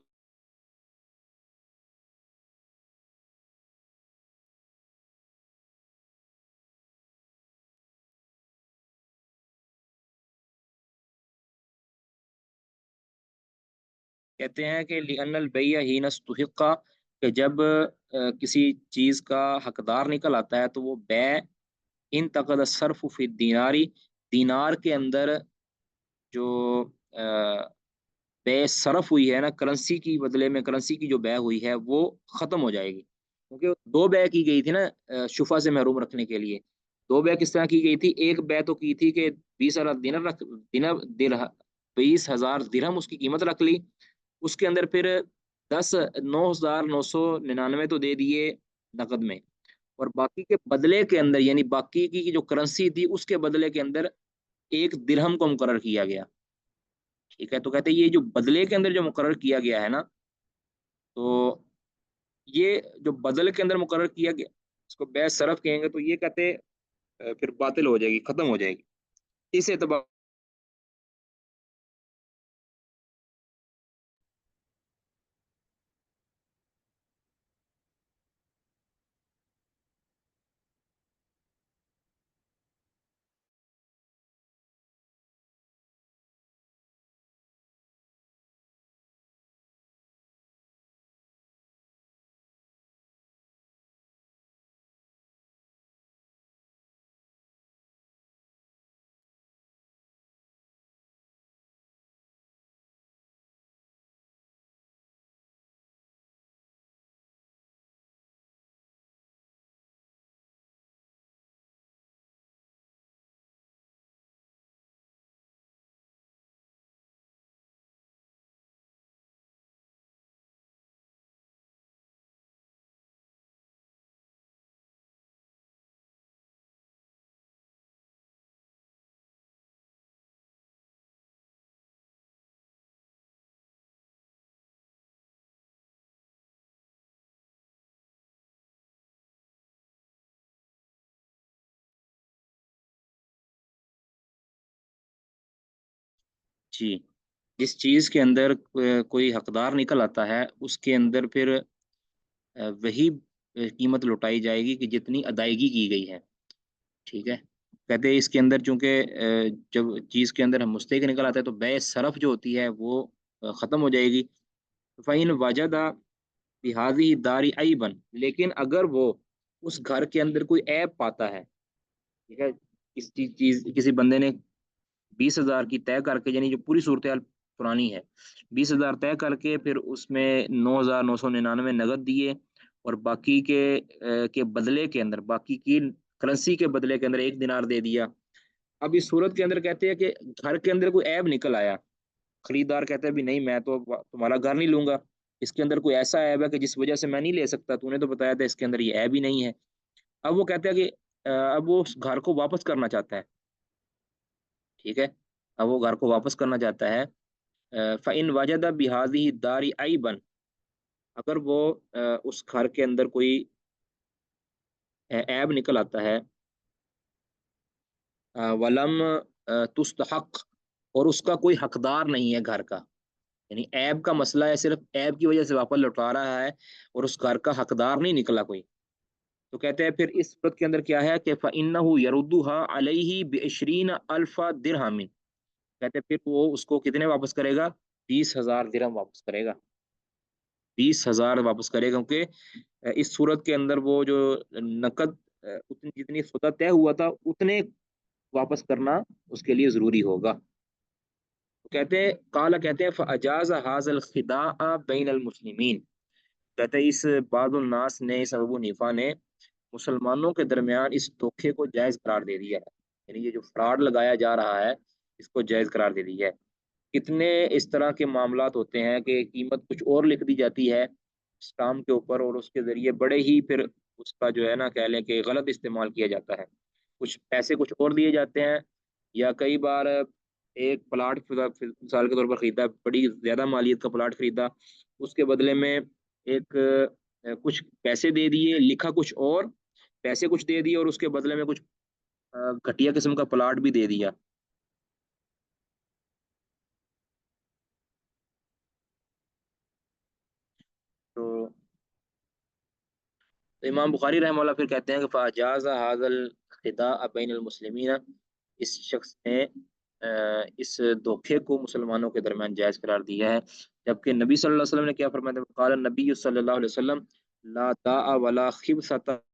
کہتے ہیں کہ لِأَنَّ الْبَيْعَ حِينَ اسْتُحِقَّ، کہ جب کسی چیز کا حقدار نکل آتا ہے تو وہ بے انتقل الصرف فی الدیناری، دینار کے اندر جو بے صرف ہوئی ہے نا، کرنسی کی بدلے میں کرنسی کی جو بے ہوئی ہے وہ ختم ہو جائے گی، کیونکہ دو بے کی گئی تھی نا شفا سے محروم رکھنے کے لیے، دو بے کس طرح کی گئی تھی، ایک بے تو کی تھی کہ 20,000 دینار رکھ، 20,000 درہم اس کی قیمت رکھ لی، اس کے اندر پھر 9,999 تو دے دیے نقد میں، اور باقی کے بدلے کے اندر یعنی باقی کی جو کرنسی تھی اس کے بدلے کے اندر 1 درہم کو مقرر کیا گیا، ٹھیک ہے، تو کہتے ہیں یہ جو بدلے کے اندر جو مقرر کیا گیا ہے نا، تو یہ جو بدل کے اندر مقرر کیا گیا اس کو بے صرف کہیں گے، تو یہ کہتے ہیں پھر باطل ہو جائے گی، ختم ہو جائے گی، اس اعتبار جی، جس چیز کے اندر کوئی حقدار نکل آتا ہے اس کے اندر پھر وہی قیمت لوٹائی جائے گی کہ جتنی ادائیگی کی گئی ہے، ٹھیک ہے۔ کہتے ہیں اس کے اندر چونکہ جب چیز کے اندر ہم مستحق نکل آتا ہے تو بے صرف جو ہوتی ہے وہ ختم ہو جائے گی۔ فَإِنْ وَجَدَ بِهَذِهِ الدَّارِ عَيْبًا، لیکن اگر وہ اس گھر کے اندر کوئی عیب پاتا ہے، ٹھیک ہے، کسی بندے نے 20,000 کی طے کر کے، یعنی جو پوری صورتحال پرانی ہے، 20,000 طے کر کے پھر اس میں 9,999 نقد دیے اور باقی کے بدلے کے اندر، باقی کی کرنسی کے بدلے کے اندر 1 دینار دے دیا۔ اب اس صورت کے اندر کہتے ہیں کہ گھر کے اندر کوئی عیب نکل آیا، خریدار کہتا ہے بھی نہیں میں تو تمہارا گھر نہیں لوں گا، اس کے اندر کوئی ایسا عیب ہے کہ جس وجہ سے میں نہیں لے سکتا، تو نے تو بتایا تھا اس کے اندر یہ عیب ہی نہیں ہے۔ اب وہ کہتا ہے کہ اب وہ اس گھر کو واپس کرنا چاہتا ہے، ٹھیک ہے، اب وہ گھر کو واپس کرنا چاہتا ہے۔ فَإِنْ وَجَدَ بِهَذِهِ الدَّارِ عَيْبًا، اگر وہ اس گھر کے اندر کوئی عیب نکل آتا ہے، ولم تستحق، اور اس کا کوئی حقدار نہیں ہے گھر کا، یعنی عیب کا مسئلہ ہے، صرف عیب کی وجہ سے واپس لوٹا رہا ہے اور اس گھر کا حقدار نہیں نکلا کوئی، تو کہتے ہیں پھر اس صورت کے اندر کیا ہے کہ فَإِنَّهُ يَرُدُّهَا عَلَيْهِ ب20,000 درہم، کہتے ہیں پھر وہ اس کو کتنے واپس کرے گا؟ 20,000 درہم واپس کرے گا، 20,000 واپس کرے گا، کیونکہ اس صورت کے اندر وہ جو نقد جتنی سودا طے ہوا تھا اتنے واپس کرنا اس کے لیے ضروری ہوگا۔ کہتے ہیں کہتے ہیں فَأَجَازَ هَذَا الْخِدَاعَ بَيْنَ الْمُسْلِمِينَ، کہتے ہیں اس بعض الناس نے، اس ابو حنیفہ نے مسلمانوں کے درمیان اس دھوکے کو جائز قرار دے دیا ہے، یعنی یہ جو فراڈ لگایا جا رہا ہے اس کو جائز قرار دے دیا ہے۔ کتنے اس طرح کے معاملات ہوتے ہیں کہ قیمت کچھ اور لکھ دی جاتی ہے اسٹام کے اوپر اور اس کے ذریعے بڑے ہی پھر اس کا جو ہے نا کہہ لیں کہ غلط استعمال کیا جاتا ہے، کچھ پیسے کچھ اور دیے جاتے ہیں، یا کئی بار ایک پلاٹ مثال کے طور پر خریدا، بڑی زیادہ مالیت کا پلاٹ خریدا، اس کے بدلے میں ایک کچھ پیسے دے دیے، لکھا کچھ اور، پیسے کچھ دے دیے اور اس کے بدلے میں کچھ گھٹیا قسم کا پلاٹ بھی دے دیا۔ تو امام بخاری رحمہ اللہ پھر کہتے ہیں کہ فاجاز هذا الخداع بین المسلمین، اس شخص نے اس دھوکے کو مسلمانوں کے درمیان جائز قرار دیا ہے، جبکہ نبی صلی اللہ علیہ وسلم نے کیا فرمایا؟ قال النبی صلی اللہ علیہ وسلم لا داء ولا خبثۃ